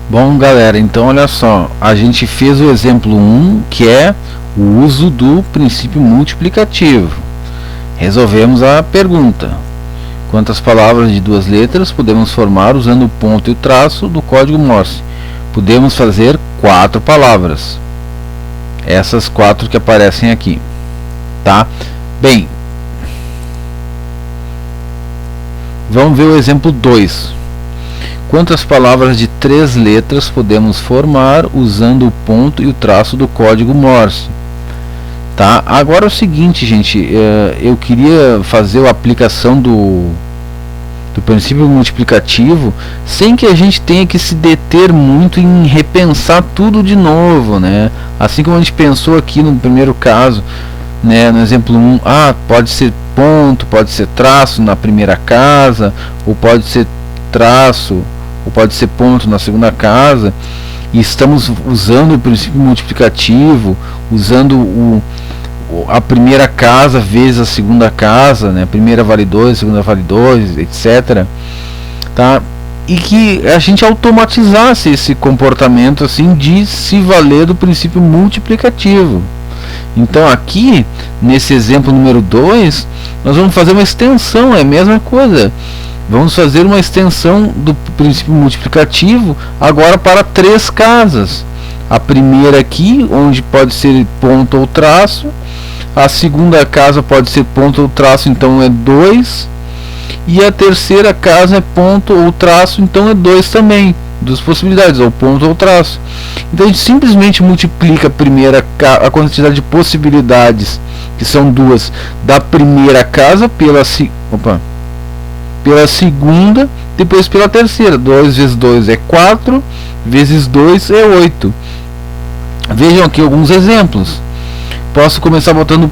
Bom, galera, então olha só, a gente fez o exemplo 1, que é o uso do princípio multiplicativo. Resolvemos a pergunta: quantas palavras de duas letras podemos formar usando o ponto e o traço do código Morse? Podemos fazer 4 palavras, essas 4 que aparecem aqui, tá? Bem, vamos ver o exemplo 2. Quantas palavras de 3 letras podemos formar usando o ponto e o traço do código Morse? Tá? Agora é o seguinte, gente, eu queria fazer a aplicação do princípio multiplicativo sem que a gente tenha que se deter muito em repensar tudo de novo, né? Assim como a gente pensou aqui no primeiro caso, né, no exemplo 1, pode ser ponto, pode ser traço na primeira casa, ou pode ser traço, ou pode ser ponto na segunda casa, e estamos usando o princípio multiplicativo, usando a primeira casa vezes a segunda casa, né? Primeira vale 2, segunda vale 2, etc. Tá? E que a gente automatizasse esse comportamento assim de se valer do princípio multiplicativo. Então aqui, nesse exemplo número 2, nós vamos fazer uma extensão, é a mesma coisa. Vamos fazer uma extensão do princípio multiplicativo agora para 3 casas. A primeira aqui, onde pode ser ponto ou traço. A segunda casa pode ser ponto ou traço, então é 2. E a terceira casa é ponto ou traço, então é 2 também. 2 possibilidades, ou ponto ou traço. Então a gente simplesmente multiplica a quantidade de possibilidades, que são 2, da primeira casa pela segunda, depois pela terceira. 2 vezes 2 é 4, vezes 2 é 8. Vejam aqui alguns exemplos. Posso começar botando,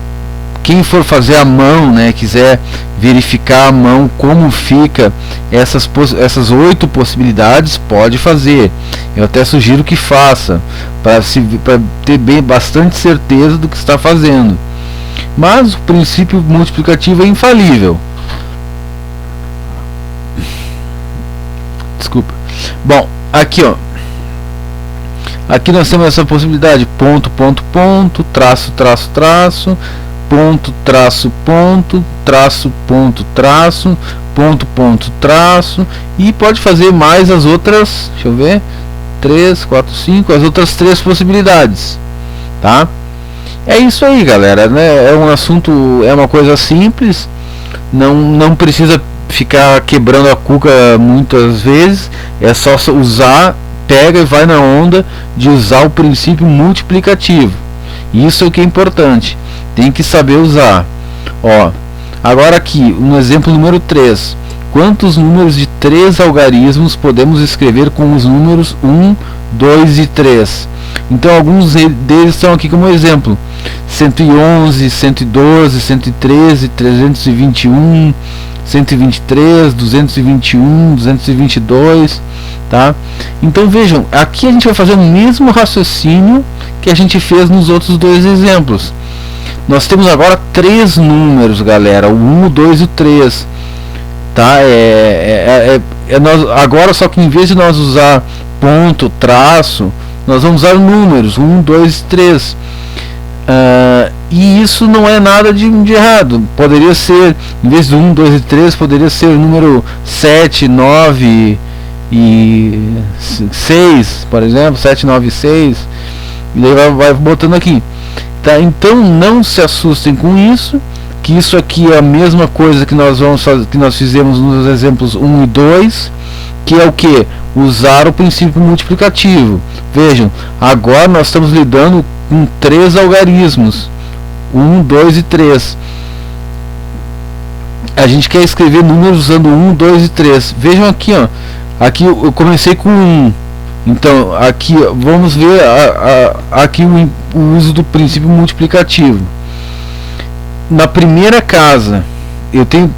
quem for fazer à mão, né, quiser verificar à mão como fica essas 8 possibilidades, pode fazer. Eu até sugiro que faça, para ter bastante certeza do que está fazendo. Mas o princípio multiplicativo é infalível. Desculpa. Bom, aqui ó, aqui nós temos essa possibilidade: ponto, ponto, ponto, traço, traço, traço, ponto, traço, ponto, traço, ponto, traço, ponto, ponto, traço, e pode fazer mais as outras, deixa eu ver, 3, 4, 5, as outras 3 possibilidades, tá? É isso aí, galera, né? É um assunto, é uma coisa simples, não precisa ficar quebrando a cuca muitas vezes, é só usar, pega e vai na onda de usar o princípio multiplicativo. Isso é o que é importante, tem que saber usar. Ó, agora aqui, no exemplo número 3, quantos números de 3 algarismos podemos escrever com os números 1, 2 e 3? Então alguns deles estão aqui como exemplo: 111, 112, 113, 321, 123, 221, 222, tá? Então vejam, aqui a gente vai fazer o mesmo raciocínio que a gente fez nos outros 2 exemplos. Nós temos agora 3 números, galera, o 1, o 2 e o 3, tá? Agora, só que em vez de nós usar ponto, traço, nós vamos usar números 1, 2 e 3. E isso não é nada de errado. Poderia ser, em vez do 1, 2 e 3, poderia ser o número 7, 9 e 6, por exemplo, 7, 9 e 6. E daí vai botando aqui, tá? Então não se assustem com isso, que isso aqui é a mesma coisa que nós fizemos nos exemplos 1 e 2, que é o que? Usar o princípio multiplicativo. Vejam, agora nós estamos lidando com 3 algarismos, 1, 2 e 3. A gente quer escrever números usando 1, 2 e 3. Vejam aqui, ó. Aqui eu comecei com 1. Então, aqui vamos ver aqui o uso do princípio multiplicativo. Na primeira casa, eu tenho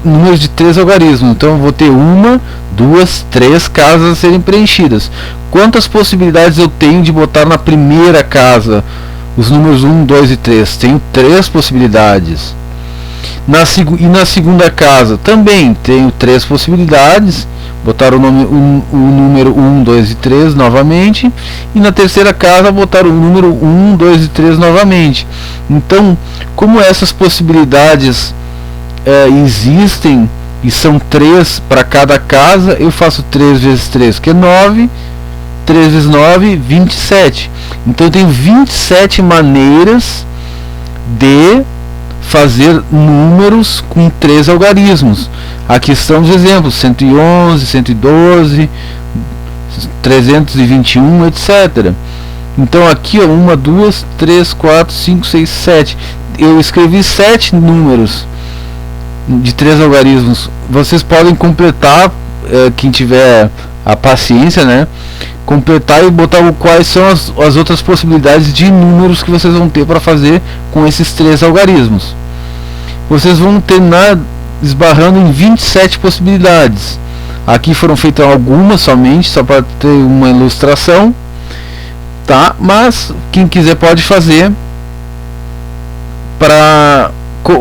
números de 3 algarismos. Então, eu vou ter 1, 2, 3 casas a serem preenchidas. Quantas possibilidades eu tenho de botar na primeira casa os números 1, 2 e 3? Tenho 3 possibilidades. E na segunda casa também tenho 3 possibilidades, botar o número 1, 2 e 3 novamente, e na terceira casa botar o número 1, 2 e 3 novamente. Então, como essas possibilidades existem e são 3 para cada casa, eu faço 3 vezes 3, que é 9, 3 vezes 9, 27. Então eu tenho 27 maneiras de fazer números com 3 algarismos. Aqui estão os exemplos: 111, 112, 321, etc. Então aqui, ó, 1, 2, 3, 4, 5, 6, 7. Eu escrevi 7 números de 3 algarismos. Vocês podem completar, quem tiver a paciência, né? Completar e botar quais são as outras possibilidades de números que vocês vão ter para fazer com esses 3 algarismos. Vocês vão terminar esbarrando em 27 possibilidades. Aqui foram feitas algumas somente, só para ter uma ilustração, tá? Mas quem quiser pode fazer, para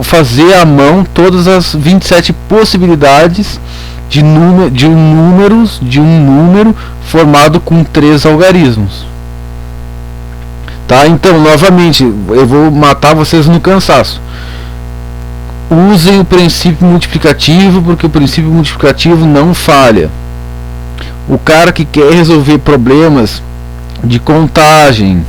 fazer à mão todas as 27 possibilidades de um número formado com 3 algarismos. Tá? Então, novamente, eu vou matar vocês no cansaço. Usem o princípio multiplicativo, porque o princípio multiplicativo não falha. O cara que quer resolver problemas de contagem,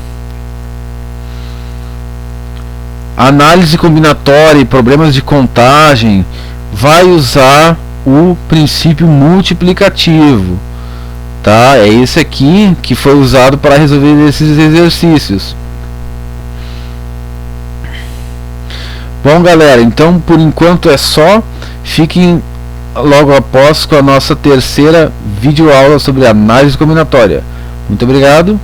análise combinatória e problemas de contagem, vai usar o princípio multiplicativo, tá? É esse aqui que foi usado para resolver esses exercícios. Bom, galera, então por enquanto é só. Fiquem logo após com a nossa terceira videoaula sobre análise combinatória. Muito obrigado.